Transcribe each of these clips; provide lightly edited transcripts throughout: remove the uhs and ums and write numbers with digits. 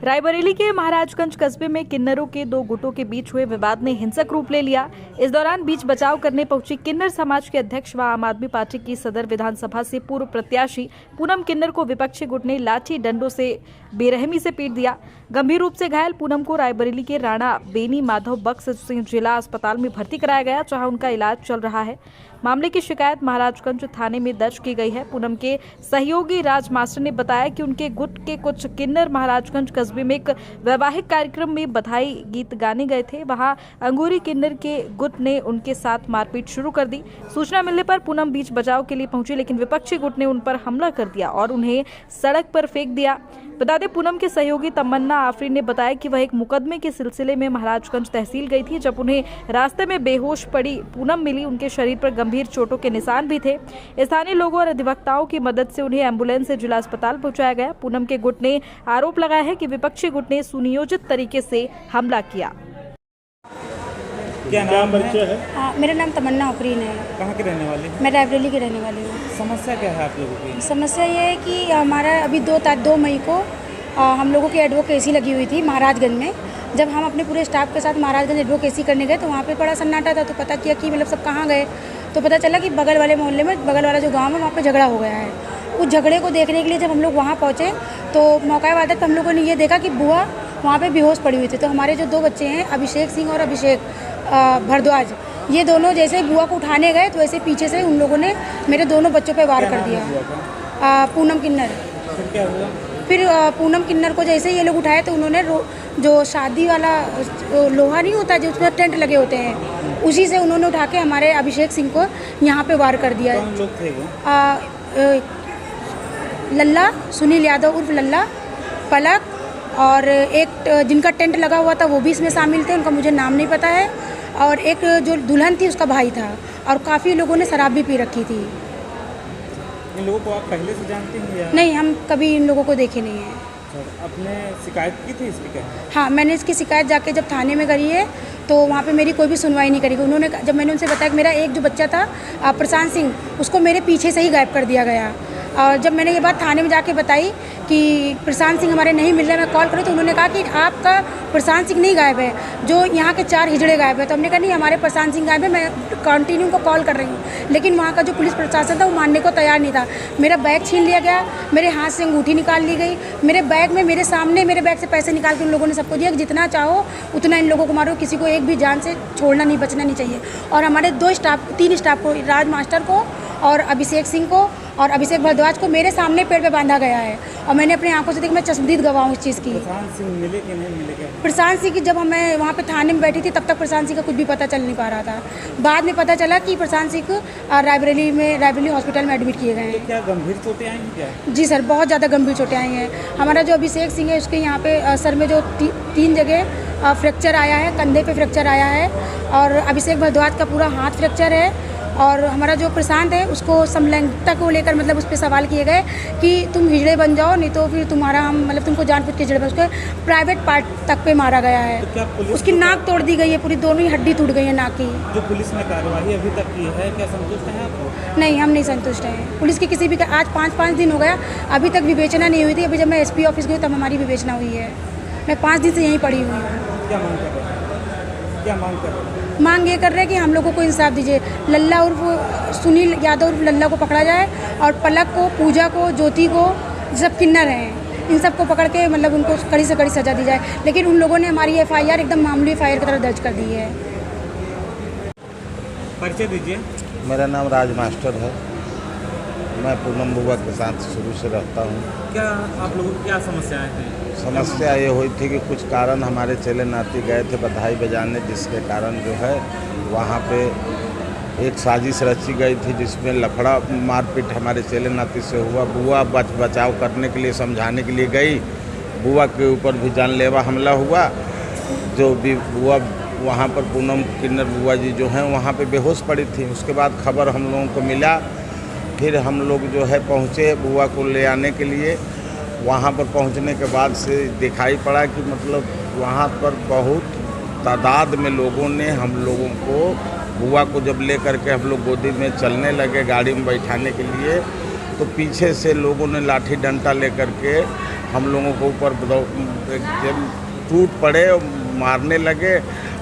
रायबरेली के महाराजगंज कस्बे में किन्नरों के दो गुटों के बीच हुए विवाद ने हिंसक रूप ले लिया। इस दौरान बीच बचाव करने पहुंची किन्नर समाज के अध्यक्ष व आम आदमी पार्टी की सदर विधानसभा से पूर्व प्रत्याशी पूनम किन्नर को विपक्षी गुट ने लाठी डंडों से बेरहमी से पीट दिया। गंभीर रूप से घायल पूनम को रायबरेली के राणा बेनी माधव बख्श सिंह जिला अस्पताल में भर्ती कराया गया, जहां उनका इलाज चल रहा है। मामले की शिकायत महाराजगंज थाने में दर्ज की गई है। पूनम के सहयोगी राज मास्टर ने बताया कि उनके गुट के कुछ किन्नर महाराजगंज कस्बे में एक वैवाहिक कार्यक्रम में बधाई गीत गाने गए थे। वहां अंगूरी किन्नर के गुट ने उनके साथ मारपीट शुरू कर दी। सूचना मिलने पर पूनम बीच बचाव के लिए पहुंची, लेकिन विपक्षी गुट ने उन पर हमला कर दिया और उन्हें सड़क पर फेंक दिया। बता दें, पूनम के सहयोगी तमन्ना आफरीन ने बताया कि वह एक मुकदमे के सिलसिले में महाराजगंज तहसील गई थी। जब उन्हें रास्ते में बेहोश पड़ी पूनम मिली, उनके शरीर पर गंभीर चोटों के निशान भी थे। स्थानीय लोगों और अधिवक्ताओं की मदद से उन्हें एम्बुलेंस से जिला अस्पताल पहुंचाया गया। पूनम के गुट ने आरोप लगाया है कि विपक्षी गुट ने सुनियोजित तरीके से हमला किया। क्या नाम है? मेरा नाम तमन्ना आफरीन है। कहाँ के रहने वाले? मैं रायबरेली की रहने वाली हूँ। समस्या क्या है आप लोगों की? समस्या ये है कि हमारा अभी 2 मई को हम लोगों की एडवोकेसी लगी हुई थी महाराजगंज में। जब हम अपने पूरे स्टाफ के साथ महाराजगंज एडवोकेसी करने गए तो वहाँ पे बड़ा सन्नाटा था। तो पता किया कि मतलब सब कहाँ गए, तो पता चला कि बगल वाले मोहल्ले में, बगल वाला जो गाँव है वहाँ पर झगड़ा हो गया है। उस झगड़े को देखने के लिए जब हम लोग वहाँ पहुँचे तो मौका वादा पर हम लोगों ने ये देखा कि बुआ वहाँ पे बेहोश पड़ी हुई थी। तो हमारे जो 2 बच्चे हैं, अभिषेक सिंह और अभिषेक भारद्वाज, ये दोनों जैसे बुआ को उठाने गए तो ऐसे पीछे से उन लोगों ने मेरे दोनों बच्चों पे वार कर दिया। पूनम किन्नर। फिर क्या हुआ? फिर पूनम किन्नर को जैसे ये लोग उठाए तो उन्होंने जो शादी वाला लोहा नहीं होता जो उसमें टेंट लगे होते हैं, उसी से उन्होंने उठा के हमारे अभिषेक सिंह को यहाँ पे वार कर दिया। कौन लोग थे वो? लल्ला, सुनील यादव उर्फ लल्ला, पलक और एक जिनका टेंट लगा हुआ था वो भी इसमें शामिल थे, उनका मुझे नाम नहीं पता है। और एक जो दुल्हन थी उसका भाई था, और काफ़ी लोगों ने शराब भी पी रखी थी। इन लोगों को आप पहले से जानते हैं या? नहीं, हम कभी इन लोगों को देखे नहीं हैं। आपने शिकायत की थी इसकी क्या? हाँ, मैंने इसकी शिकायत जाके जब थाने में करी है तो वहाँ पे मेरी कोई भी सुनवाई नहीं करी। उन्होंने जब मैंने उनसे बताया कि मेरा एक जो बच्चा था प्रशांत सिंह, उसको मेरे पीछे से ही गायब कर दिया गया। और जब मैंने ये बात थाने में जाके बताई कि प्रशांत सिंह हमारे नहीं मिल रहे, मैं कॉल करूँ तो उन्होंने कहा कि आपका प्रशांत सिंह नहीं गायब है, जो यहाँ के 4 हिजड़े गायब है। तो हमने कहा नहीं, हमारे प्रशांत सिंह गायब है, मैं कंटिन्यू को कॉल कर रही हूँ। लेकिन वहाँ का जो पुलिस प्रशासन था वो मानने को तैयार नहीं था। मेरा बैग छीन लिया गया, मेरे हाथ से अंगूठी निकाल ली गई, मेरे बैग में, मेरे सामने मेरे बैग से पैसे निकाल के उन लोगों ने सबको दिया कि जितना चाहो उतना इन लोगों को मारो, किसी को एक भी जान से छोड़ना नहीं, बचना नहीं चाहिए। और हमारे 3 स्टाफ को, राज मास्टर को और अभिषेक सिंह को और अभिषेक भारद्वाज को मेरे सामने पेड़ पे बांधा गया है। और मैंने अपनी आंखों से देखी, मैं चश्मदीद गवाह हूँ इस चीज़ की। प्रशांत सिंह मिले कि नहीं मिले क्या? प्रशांत सिंह की जब हमें वहाँ पे थाने में बैठी थी तब तक प्रशांत सिंह का कुछ भी पता चल नहीं पा रहा था। बाद में पता चला कि प्रशांत सिंह रायबरेली हॉस्पिटल में एडमिट किए गए हैं। क्या गंभीर चोटें आई हैं क्या? जी सर, बहुत ज़्यादा गंभीर चोटें आई हैं। हमारा जो अभिषेक सिंह है उसके यहाँ पे सर में जो 3 जगह फ्रैक्चर आया है, कंधे पे फ्रैक्चर आया है, और अभिषेक भारद्वाज का पूरा हाथ फ्रैक्चर है। और हमारा जो प्रशांत है उसको समलैंगिकता को लेकर मतलब उस पर सवाल किए गए कि तुम हिजड़े बन जाओ, नहीं तो फिर तुम्हारा हम मतलब तुमको जानबूझ के हिजड़े बन, उसको प्राइवेट पार्ट तक पे मारा गया है। तो उसकी नाक तोड़ दी गई है, पूरी दोनों ही हड्डी टूट गई है नाक की। जो पुलिस ने कार्रवाई अभी तक की है, क्या संतुष्ट हैं आप? नहीं, हम नहीं संतुष्ट हैं। पुलिस की किसी भी आज 5 दिन हो गया, अभी तक विवेचना नहीं हुई थी। अभी जब मैं SP ऑफिस गई तब हमारी विवेचना हुई है। मैं 5 दिन से यहीं पड़ी हुई हूँ। क्या मांग कर रहे हैं? क्या मांग कर रहे हैं? मांग ये कर रहे हैं कि हम लोगों को इंसाफ दीजिए। लल्ला उर्फ सुनील यादव उर्फ लल्ला को पकड़ा जाए, और पलक को, पूजा को, ज्योति को, सब किन्नर हैं, इन सब को पकड़ के मतलब उनको कड़ी से कड़ी सज़ा दी जाए। लेकिन उन लोगों ने हमारी FIR एकदम मामूली FIR की तरह दर्ज कर दी है। परिचय दीजिए। मेरा नाम राज मास्टर है। मैं पूनम बुआ के साथ शुरू से रहता हूँ। क्या आप लोगों की क्या समस्याएं हैं? समस्या ये हुई थी कि कुछ कारण हमारे चेले नाती गए थे बधाई बजाने, जिसके कारण जो है वहाँ पे एक साजिश रची गई थी जिसमें लफड़ा मारपीट हमारे चेले नाती से हुआ। बुआ बचाव करने के लिए, समझाने के लिए गई, बुआ के ऊपर भी जानलेवा हमला हुआ। जो भी बुआ वहाँ पर पूनम किन्नर बुआ जी जो हैं वहाँ पे बेहोश पड़ी थी। उसके बाद खबर हम लोगों को मिला, फिर हम लोग जो है पहुँचे बुआ को ले आने के लिए। वहाँ पर पहुँचने के बाद से दिखाई पड़ा कि मतलब वहाँ पर बहुत तादाद में लोगों ने हम लोगों को, बुआ को जब ले करके हम लोग गोदी में चलने लगे गाड़ी में बैठाने के लिए, तो पीछे से लोगों ने लाठी डंडा लेकर के हम लोगों को ऊपर जब टूट पड़े और मारने लगे।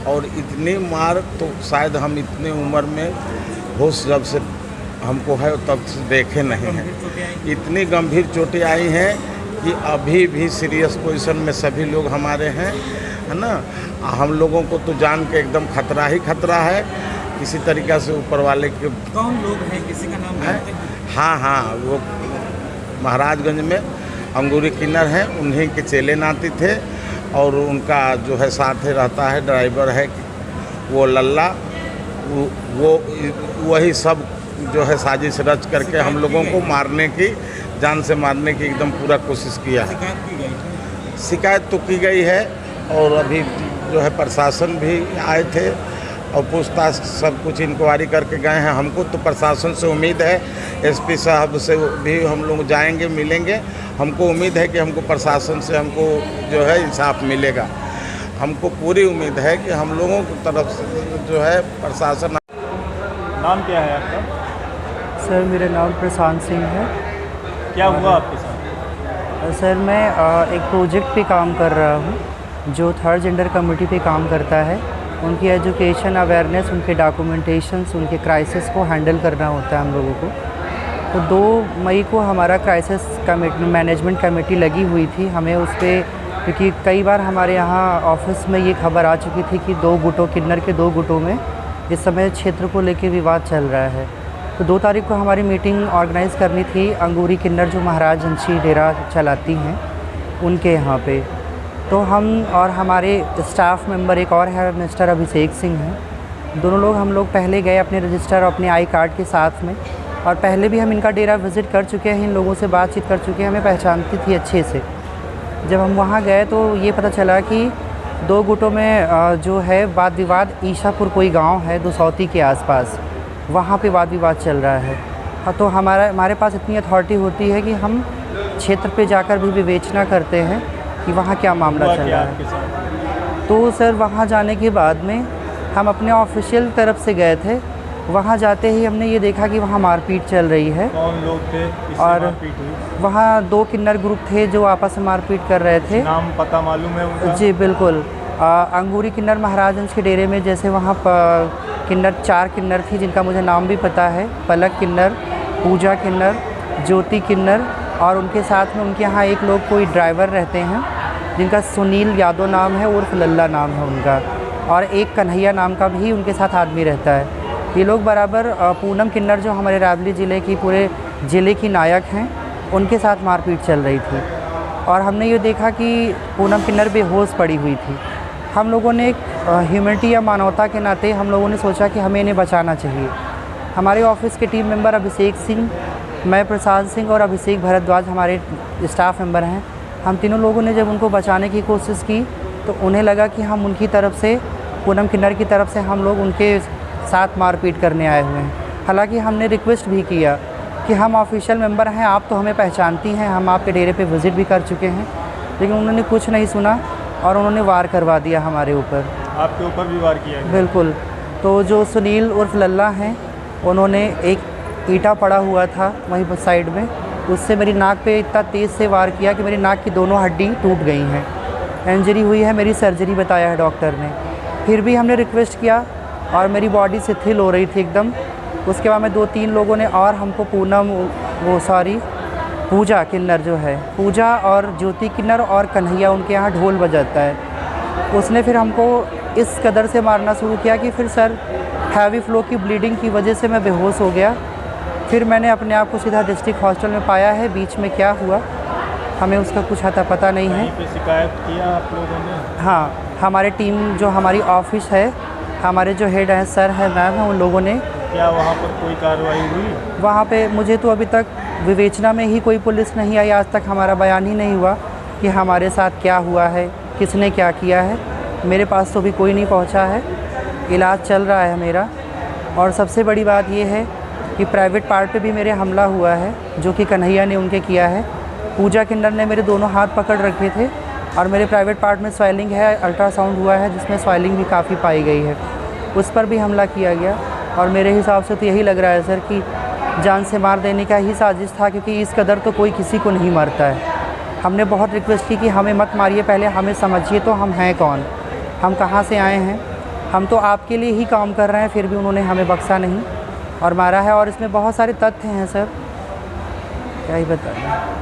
और इतनी मार तो शायद हम इतनी उम्र में होश जब से हमको है तब से देखे नहीं हैं। इतनी गंभीर चोटें आई हैं कि अभी भी सीरियस पोजीशन में सभी लोग हमारे हैं, है ना। हम लोगों को तो जान के एकदम खतरा ही खतरा है। किसी तरीक़ा से ऊपर वाले के कौन लोग हैं, किसी का नाम जानते हैं? हाँ, वो महाराजगंज में अंगूरी किन्नर हैं, उन्हीं के चेले नाती थे। और उनका जो है साथ रहता है, ड्राइवर है वो लल्ला, वो वही सब जो है साजिश रच करके हम लोगों को मारने की, जान से मारने की एकदम पूरा कोशिश किया है। शिकायत की गई थी? शिकायत तो की गई है और अभी जो है प्रशासन भी आए थे और पूछताछ सब कुछ इंक्वायरी करके गए हैं। हमको तो प्रशासन से उम्मीद है, एसपी साहब से भी हम लोग जाएंगे, मिलेंगे। हमको उम्मीद है कि हमको प्रशासन से हमको जो है इंसाफ मिलेगा। हमको पूरी उम्मीद है कि हम लोगों की तरफ से जो है प्रशासन। नाम क्या है आपका? सर मेरा नाम प्रशांत सिंह है। क्या हुआ आपके साथ? सर मैं एक प्रोजेक्ट पे काम कर रहा हूँ जो थर्ड जेंडर कमेटी पे काम करता है। उनकी एजुकेशन अवेयरनेस, उनके डॉक्यूमेंटेशंस, उनके क्राइसिस को हैंडल करना होता है हम लोगों को। तो 2 मई को हमारा क्राइसिस कमेटी मैनेजमेंट कमेटी लगी हुई थी। हमें उस पर, क्योंकि कई बार हमारे यहाँ ऑफिस में ये खबर आ चुकी थी कि 2 गुटों, किन्नर के 2 गुटों में इस समय क्षेत्र को लेकर विवाद चल रहा है। तो 2 तारीख को हमारी मीटिंग ऑर्गेनाइज़ करनी थी अंगूरी किन्नर जो महाराजगंज डेरा चलाती हैं उनके यहाँ पे। तो हम और हमारे स्टाफ मेंबर एक और है मिस्टर अभिषेक सिंह हैं। दोनों लोग हम लोग पहले गए अपने रजिस्टर और अपने आई कार्ड के साथ में, और पहले भी हम इनका डेरा विज़िट कर चुके हैं, इन लोगों से बातचीत कर चुके हैं, हमें पहचानती थी अच्छे से। जब हम वहाँ गए तो ये पता चला कि 2 गुटों में जो है वाद विवाद, ईशापुर कोई गांव है दुसौती के आसपास, वहाँ पे वाद विवाद चल रहा है। हाँ, तो हमारे पास इतनी अथॉरिटी होती है कि हम क्षेत्र पे जाकर भी विवेचना करते हैं कि वहाँ क्या मामला चल रहा है। तो सर वहाँ जाने के बाद में हम अपने ऑफिशियल तरफ से गए थे। वहाँ जाते ही हमने ये देखा कि वहाँ मारपीट चल रही है। कौन लोग थे? और मारपीट हुई? वहाँ 2 किन्नर ग्रुप थे जो आपस में मारपीट कर रहे थे। नाम पता मालूम है उनका? जी बिल्कुल। अंगूरी किन्नर महाराजगंज के डेरे में जैसे वहाँ किन्नर 4 किन्नर थी जिनका मुझे नाम भी पता है, पलक किन्नर, पूजा किन्नर, ज्योति किन्नर, और उनके साथ में उनके यहाँ एक लोग कोई ड्राइवर रहते हैं जिनका सुनील यादव नाम है, उर्फ लल्ला नाम है उनका, और एक कन्हैया नाम का भी उनके साथ आदमी रहता है। ये लोग बराबर पूनम किन्नर जो हमारे रावली ज़िले की, पूरे ज़िले की नायक हैं, उनके साथ मारपीट चल रही थी। और हमने ये देखा कि पूनम किन्नर बेहोश पड़ी हुई थी। हम लोगों ने एक ह्यूमैनिटी या मानवता के नाते हम लोगों ने सोचा कि हमें इन्हें बचाना चाहिए। हमारे ऑफिस के टीम मेंबर अभिषेक सिंह, मैं प्रसाद सिंह और अभिषेक भारद्वाज हमारे स्टाफ मेंबर हैं। हम तीनों लोगों ने जब उनको बचाने की कोशिश की तो उन्हें लगा कि हम उनकी तरफ से, पूनम किन्नर की तरफ से हम लोग उनके साथ मारपीट करने आए हुए हैं। हालांकि हमने रिक्वेस्ट भी किया कि हम ऑफिशियल मेंबर हैं, आप तो हमें पहचानती हैं, हम आपके डेरे पे विज़िट भी कर चुके हैं, लेकिन उन्होंने कुछ नहीं सुना और उन्होंने वार करवा दिया हमारे ऊपर। आपके ऊपर भी वार किया गया? बिल्कुल। तो जो सुनील उर्फ लल्ला हैं, उन्होंने एक ईंटा पड़ा हुआ था वहीं साइड में, उससे मेरी नाक पे इतना तेज़ से वार किया कि मेरी नाक की दोनों हड्डी टूट गई हैं। इंजरी हुई है, मेरी सर्जरी बताया है डॉक्टर ने। फिर भी हमने रिक्वेस्ट किया और मेरी बॉडी शिथिल हो रही थी एकदम। उसके बाद में 2-3 लोगों ने और हमको पूजा किन्नर जो है, पूजा और ज्योति किन्नर और कन्हैया, उनके यहाँ ढोल बजाता है, उसने फिर हमको इस कदर से मारना शुरू किया कि फिर सर हैवी फ्लो की ब्लीडिंग की वजह से मैं बेहोश हो गया। फिर मैंने अपने आप को सीधा डिस्ट्रिक्ट हॉस्पिटल में पाया है। बीच में क्या हुआ हमें उसका कुछ अता पता नहीं है। पे शिकायत किया आप लोगों ने? हाँ, हमारे टीम जो हमारी ऑफिस है, हमारे जो हेड हैं, सर है, मैम है, उन लोगों ने। क्या वहाँ पर कोई कार्रवाई हुई? वहाँ पे मुझे तो अभी तक विवेचना में ही कोई पुलिस नहीं आई, आज तक हमारा बयान ही नहीं हुआ कि हमारे साथ क्या हुआ है, किसने क्या किया है। मेरे पास तो भी कोई नहीं पहुँचा है, इलाज चल रहा है मेरा। और सबसे बड़ी बात ये है कि प्राइवेट पार्ट पे भी मेरे हमला हुआ है, जो कि कन्हैया ने उनके किया है। पूजा किन्नर ने मेरे दोनों हाथ पकड़ रखे थे और मेरे प्राइवेट पार्ट में स्वेलिंग है, अल्ट्रासाउंड हुआ है जिसमें स्वेलिंग भी काफ़ी पाई गई है, उस पर भी हमला किया गया। और मेरे हिसाब से तो यही लग रहा है सर कि जान से मार देने का ही साजिश था, क्योंकि इस कदर तो कोई किसी को नहीं मारता है। हमने बहुत रिक्वेस्ट की कि हमें मत मारिए, पहले हमें समझिए तो हम हैं कौन, हम कहाँ से आए हैं, हम तो आपके लिए ही काम कर रहे हैं। फिर भी उन्होंने हमें बख्शा नहीं और मारा है। और इसमें बहुत सारे तथ्य हैं सर, क्या ही बताएं।